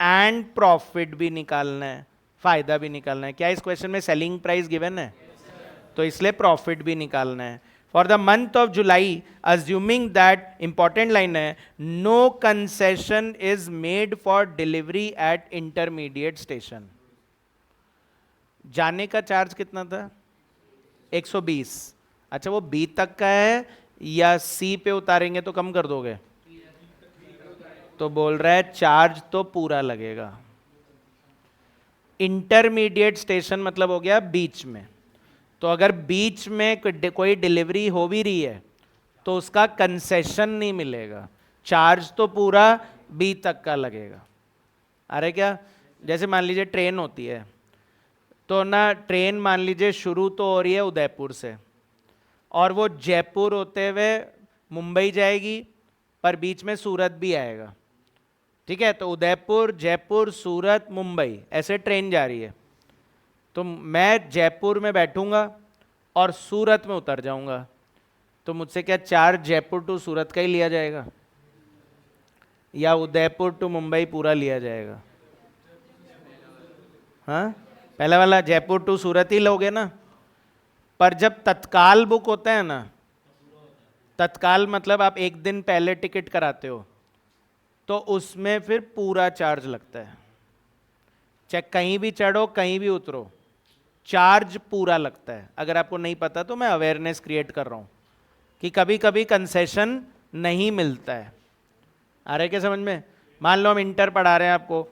एंड प्रॉफिट भी निकालना है, फायदा भी निकालना है। क्या इस क्वेश्चन में सेलिंग प्राइस गिवन है? तो इसलिए प्रॉफिट भी निकालना है। For the month of July, assuming that, important line है, no concession is made for delivery at intermediate station. जाने का चार्ज कितना था? 120। अच्छा, वो बी तक का है या सी पे उतारेंगे तो कम कर दोगे? तो बोल रहा है चार्ज तो पूरा लगेगा। इंटरमीडिएट स्टेशन मतलब हो गया बीच में, तो अगर बीच में कोई डिलीवरी हो भी रही है तो उसका कंसेशन नहीं मिलेगा, चार्ज तो पूरा बी तक का लगेगा। अरे क्या, जैसे मान लीजिए ट्रेन होती है, तो ना ट्रेन मान लीजिए शुरू तो हो रही है उदयपुर से, और वो जयपुर होते हुए मुंबई जाएगी, पर बीच में सूरत भी आएगा, ठीक है। तो उदयपुर, जयपुर, सूरत, मुंबई, ऐसे ट्रेन जा रही है। तो मैं जयपुर में बैठूंगा और सूरत में उतर जाऊंगा, तो मुझसे क्या चार्ज जयपुर टू सूरत का ही लिया जाएगा या उदयपुर टू मुंबई पूरा लिया जाएगा? हाँ, पहला वाला जयपुर टू सूरत ही लोगे ना। पर जब तत्काल बुक होता है ना, तत्काल मतलब आप एक दिन पहले टिकट कराते हो, तो उसमें फिर पूरा चार्ज लगता है। चाहे कहीं भी चढ़ो कहीं भी उतरो, चार्ज पूरा लगता है। अगर आपको नहीं पता तो मैं अवेयरनेस क्रिएट कर रहा हूं कि कभी कभी कंसेशन नहीं मिलता है। आ रहे क्या समझ में? मान लो हम इंटर पढ़ा रहे हैं आपको,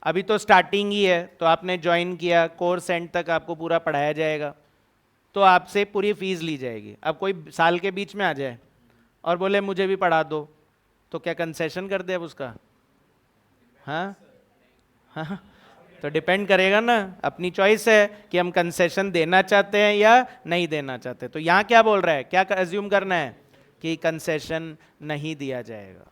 अभी तो स्टार्टिंग ही है, तो आपने ज्वाइन किया, कोर्स एंड तक आपको पूरा पढ़ाया जाएगा, तो आपसे पूरी फीस ली जाएगी। अब कोई साल के बीच में आ जाए और बोले मुझे भी पढ़ा दो, तो क्या कंसेशन कर दे अब उसका? हाँ हाँ, तो डिपेंड करेगा ना, अपनी चॉइस है कि हम कंसेशन देना चाहते हैं या नहीं देना चाहते। तो यहाँ क्या बोल रहा है, क्या अज्यूम करना है कि कंसेशन नहीं दिया जाएगा।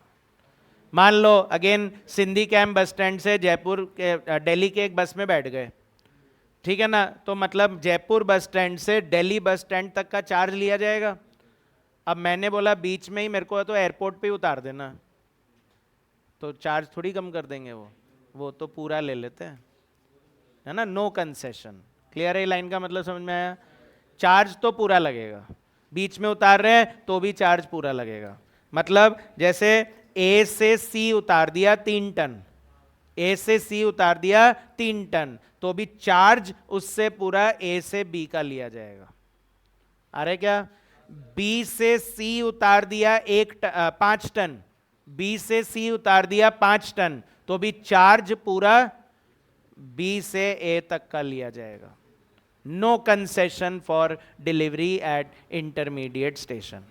मान लो again Sindhi camp bus stand से जयपुर के दिल्ली के एक बस में बैठ गए, ठीक है ना, तो मतलब जयपुर बस स्टैंड से दिल्ली बस स्टैंड तक का चार्ज लिया जाएगा। अब मैंने बोला बीच में ही मेरे को तो एयरपोर्ट पे ही उतार देना, तो चार्ज थोड़ी कम कर देंगे, वो तो पूरा ले लेते हैं, है ना। No concession. क्लियर है लाइन का मतलब समझ में आया? चार्ज तो पूरा लगेगा, बीच में उतार रहे हैं तो भी चार्ज पूरा लगेगा। मतलब जैसे ए से सी उतार दिया 3 टन, ए से सी उतार दिया 3 टन, तो भी चार्ज उससे पूरा ए से बी का लिया जाएगा। अरे क्या, बी से सी उतार दिया 5 टन, बी से सी उतार दिया 5 टन, तो भी चार्ज पूरा बी से ए तक का लिया जाएगा। No concession for delivery at intermediate station.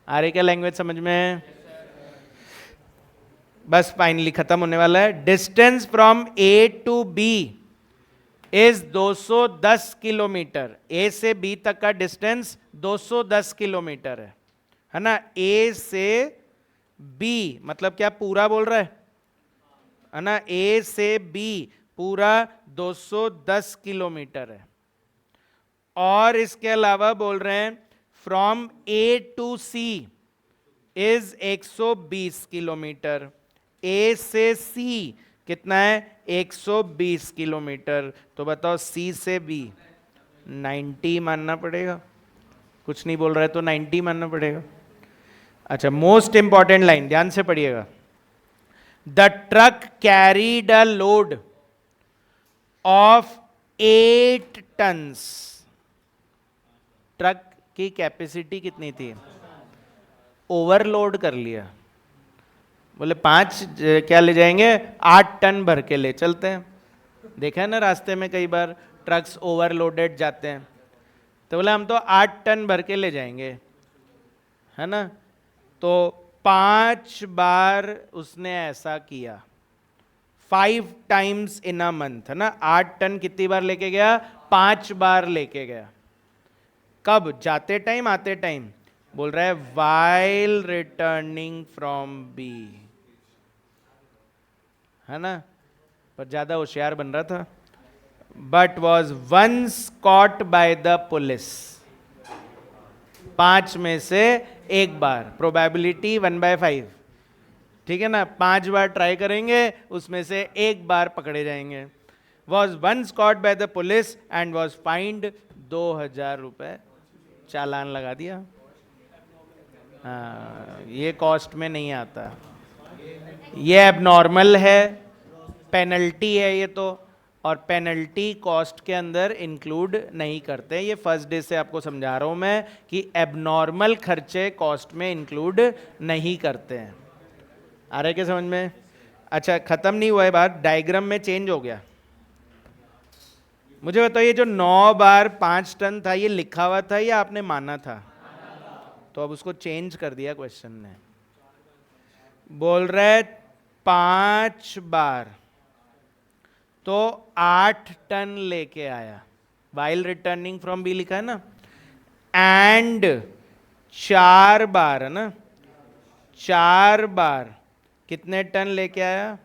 आ रही क्या लैंग्वेज समझ में? बस फाइनली खत्म होने वाला है। Distance from A to B is 210 kilometre. A से बी तक का डिस्टेंस 210 किलोमीटर है ना। ए से बी मतलब क्या, पूरा बोल रहा है ना। ए से बी पूरा 210 किलोमीटर है। और इसके अलावा बोल रहे हैं from A to C is 120 kilometre. A से सी कितना है? 120 किलोमीटर। तो बताओ सी से बी 90 मानना पड़ेगा। कुछ नहीं बोल रहा है तो 90 मानना पड़ेगा। अच्छा, मोस्ट इंपॉर्टेंट लाइन ध्यान से पढ़िएगा। The truck carried a load of 8 tons. Truck की कैपेसिटी कितनी थी? ओवरलोड कर लिया। बोले 5 क्या ले जाएंगे? 8 टन भर के ले चलते हैं। देखा है ना रास्ते में कई बार ट्रक्स ओवरलोडेड जाते हैं, तो बोले हम तो 8 टन भर के ले जाएंगे, है ना। तो 5 बार उसने ऐसा किया, 5 टाइम्स इन अ मंथ, है ना। 8 टन कितनी बार लेके गया? 5 बार लेके गया। कब? जाते टाइम, आते टाइम। बोल रहा है वाइल रिटर्निंग फ्रॉम बी, है ना। पर ज्यादा होशियार बन रहा था। But was once caught by the police. 5 में से एक बार, प्रोबेबिलिटी 1/5, ठीक है ना। 5 बार ट्राई करेंगे, उसमें से एक बार पकड़े जाएंगे। Was once caught by the police and was fined 2000 रुपए चालान लगा दिया। हाँ, ये कॉस्ट में नहीं आता, ये एबनॉर्मल है, पेनल्टी है ये तो। और पेनल्टी कॉस्ट के अंदर इंक्लूड नहीं करते। ये फर्स्ट डे से आपको समझा रहा हूं मैं कि एबनॉर्मल खर्चे कॉस्ट में इंक्लूड नहीं करते हैं। आ रहा है क्या समझ में? अच्छा, खत्म नहीं हुआ है बात, डायग्राम में चेंज हो गया। मुझे बताइए, जो 9 बार 5 टन था, ये लिखा हुआ था या आपने माना था? तो अब उसको चेंज कर दिया क्वेश्चन ने। बोल रहे 5 बार तो 8 टन लेके आया, वाइल रिटर्निंग फ्रॉम बी लिखा है ना, एंड 4 बार है ना, 4 बार कितने टन लेके आया?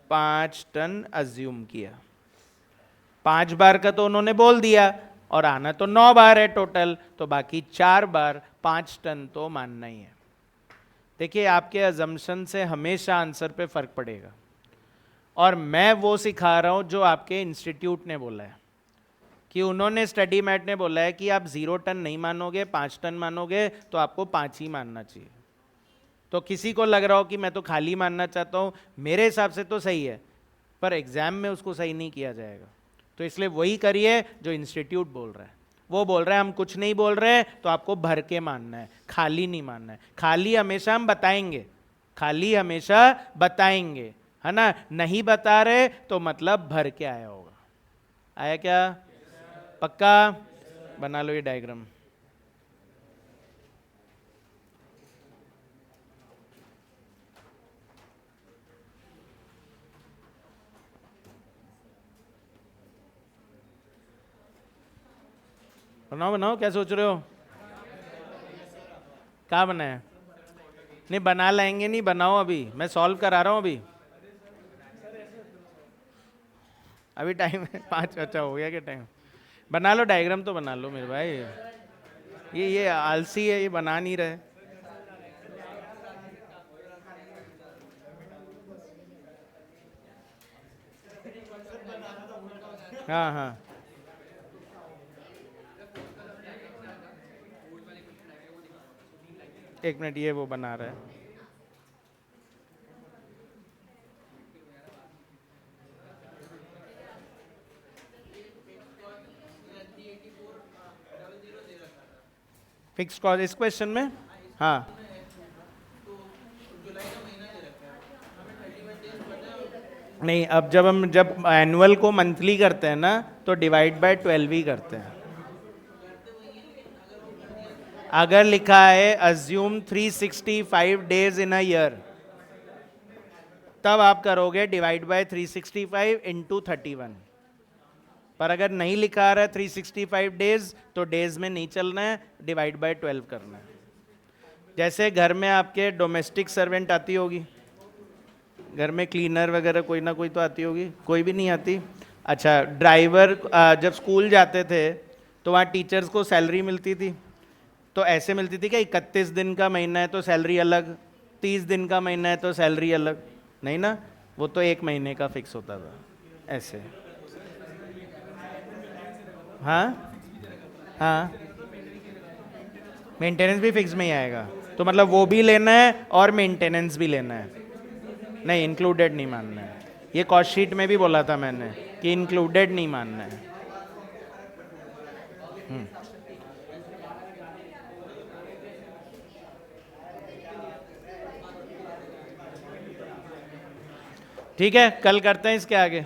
5 टन अज्यूम किया। 5 बार का तो उन्होंने बोल दिया, और आना तो 9 बार है टोटल, तो बाकी 4 बार 5 टन तो मानना ही है। देखिए, आपके अजम्पशन से हमेशा आंसर पे फर्क पड़ेगा, और मैं वो सिखा रहा हूं जो आपके इंस्टीट्यूट ने बोला है, कि उन्होंने स्टडी मैट ने बोला है कि आप 0 टन नहीं मानोगे, 5 टन मानोगे, तो आपको 5 ही मानना चाहिए। तो किसी को लग रहा हो कि मैं तो खाली मानना चाहता हूं, मेरे हिसाब से तो सही है, पर एग्जाम में उसको सही नहीं किया जाएगा। तो इसलिए वही करिए जो इंस्टीट्यूट बोल रहा है। वो बोल रहा है हम कुछ नहीं बोल रहे हैं, तो आपको भर के मानना है, खाली नहीं मानना है। खाली हमेशा हम बताएंगे, खाली हमेशा बताएंगे, है ना? नहीं बता रहे तो मतलब भर के आया होगा। आया क्या? पक्का? बना लो ये डायग्राम। बनाओ बनाओ, क्या सोच रहे हो? कहाँ बनाया? नहीं, बना लाएंगे, नहीं बनाओ, अभी मैं सॉल्व करा रहा हूँ। अभी टाइम है 5। अच्छा, हो गया क्या टाइम? बना लो डायग्राम, तो बना लो मेरे भाई। ये आलसी है, ये बना नहीं रहे। हाँ हाँ, एक मिनट, ये वो बना रहा है। फिक्स कॉस्ट इस क्वेश्चन में? हाँ, नहीं, अब जब एनुअल को मंथली करते हैं ना, तो डिवाइड बाय 12 ही करते हैं। अगर लिखा है assume 365 days in a year, तब आप करोगे डिवाइड बाय 365 इंटू 31। पर अगर नहीं लिखा आ रहा है 365 डेज, तो डेज में नहीं चलना है, डिवाइड बाय 12 करना है। जैसे घर में आपके डोमेस्टिक सर्वेंट आती होगी, घर में क्लीनर वगैरह कोई ना कोई तो आती होगी, कोई भी नहीं आती? अच्छा, ड्राइवर जब स्कूल जाते थे तो वहाँ टीचर्स को सैलरी मिलती थी, तो ऐसे मिलती थी कि 31 दिन का महीना है तो सैलरी अलग, 30 दिन का महीना है तो सैलरी अलग? नहीं ना, वो तो 1 महीने का फिक्स होता था ऐसे। हाँ हाँ, मेंटेनेंस भी फिक्स में ही आएगा, तो मतलब वो भी लेना है और मेंटेनेंस भी लेना है। नहीं, इंक्लूडेड नहीं मानना है। ये कॉस्ट शीट में भी बोला था मैंने कि इंक्लूडेड नहीं मानना है। ठीक है, कल करते हैं इसके आगे।